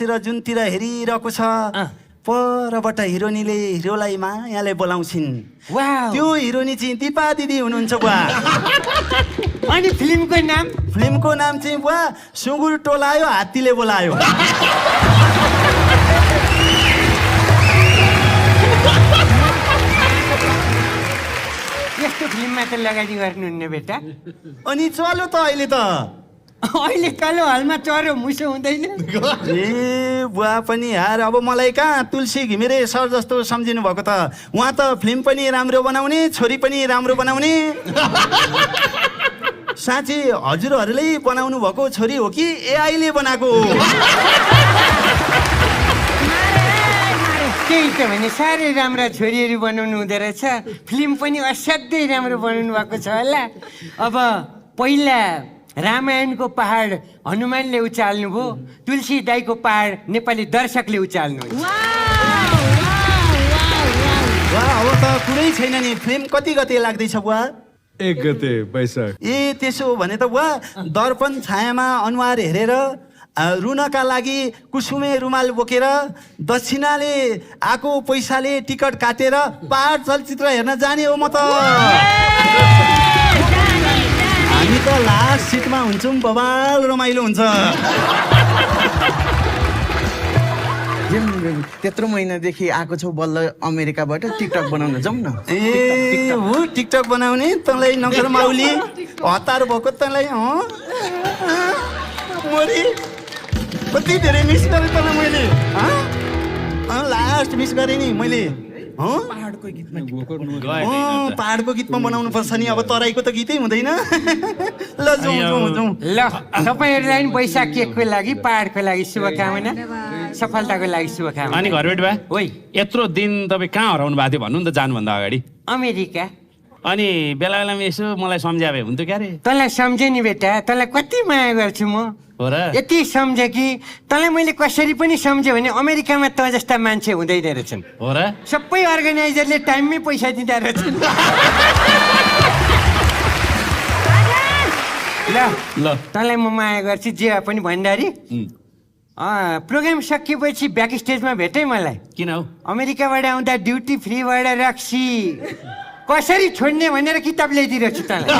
बसेर जुनतिर हेरिरहेको छ परबाट हिरोनीले हिरोलाई मायाले बोलाउँछिन् त्यो हिरोनी चाहिँ दिपा दिदी हुनुहुन्छ बुवा अनि फिल्मको नाम चाहिँ बुवा सुँगुर टोलायो हात्तीले बोलायो यस्तो फिल्ममा त लगानी गर्नुहुन्न बेटा अनि चल्यो त अहिले त अहिले कालो हालमा चरो मुसो हुँदैन ए बुवा पनि यार अब मलाई कहाँ तुलसी घिमिरे सर जस्तो सम्झिनु भएको त उहाँ त फिल्म पनि राम्रो बनाउने छोरी पनि राम्रो बनाउने साँच्चै हजुरहरूले बनाउनु भएको छोरी हो कि एआईले बनाएको त्यही त भने साह्रै राम्रा छोरीहरू बनाउनु हुँदो रहेछ फिल्म पनि असाध्यै राम्रो बनाउनु भएको छ होला अब पहिला रामायणको पहाड हनुमानले उचाल्नु भयो तुलसी दाईको पहाड नेपाली दर्शकले उचाल्नु अब त कुरै छैन नि फिल्म कति गते लाग्दैछ बुवा 1 गते वैशाख ए त्यसो हो भने त बुवा दर्पण छायामा अनुहार हेरेर रुनका लागि कुसुमे रुमाल बोकेर दक्षिणाले आएको पैसाले टिकट काटेर पहाड चलचित्र हेर्न जाने हो म त हामी त लास्ट सिटमा हुन्छौँ बबाल रमाइलो हुन्छ त्यत्रो महिनादेखि आएको छौ बल्ल अमेरिकाबाट टिकटक बनाउन जाउँ न ए हो टिकटक बनाउने तँलाई नगर माउली हतार भएको तँलाई मोरी कति धेरै मिस गरेँ तँलाई मैले लास्ट मिस गरेँ नि मैले पहाडको गीतमा बनाउनु पर्छ नि अब तराईको त गीतै हुँदैन ल जाउँ ल तपाईँहरूलाई पनि वैशाख केकको लागि पहाडको लागि शुभकामना सफलताको लागि शुभकामना अनि घरबेट बा ओइ यत्रो दिन तपाईँ कहाँ हराउनु भएको थियो भन्नु नि त जानुभन्दा अगाडि अमेरिका अनि बेला बेलामा यसो मलाई सम्झ्या भए हुन्थ्यो क्यारे तँलाई सम्झेँ नि बेटा तँलाई कति माया गर्छु म हो र यति सम्झेँ कि तँलाई मैले कसरी पनि सम्झेँ भने अमेरिकामा त जस्ता मान्छे हुँदैन रहेछन् हो र सबै अर्गनाइजरले टाइममै पैसा दिँदा रहेछन् ल तँलाई म माया गर्छु जे भए पनि भण्डारी प्रोग्राम सकिएपछि ब्याक स्टेजमा भेटै मलाई किन हौ अमेरिकाबाट आउँदा ड्युटी फ्रीबाट रक्सी कसरी छोड्ने भनेर किताब ल्याइदिएको छु तँलाई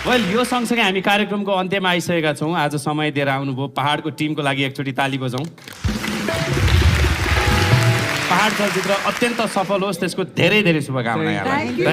वेल यो सँगसँगै हामी कार्यक्रमको अन्त्यमा आइसकेका छौँ आज समय दिएर आउनुभयो पहाडको टिमको लागि एकचोटि ताली बजाउँ पहाड चलचित्र अत्यन्त सफल होस् त्यसको धेरै धेरै शुभकामना यहाँलाई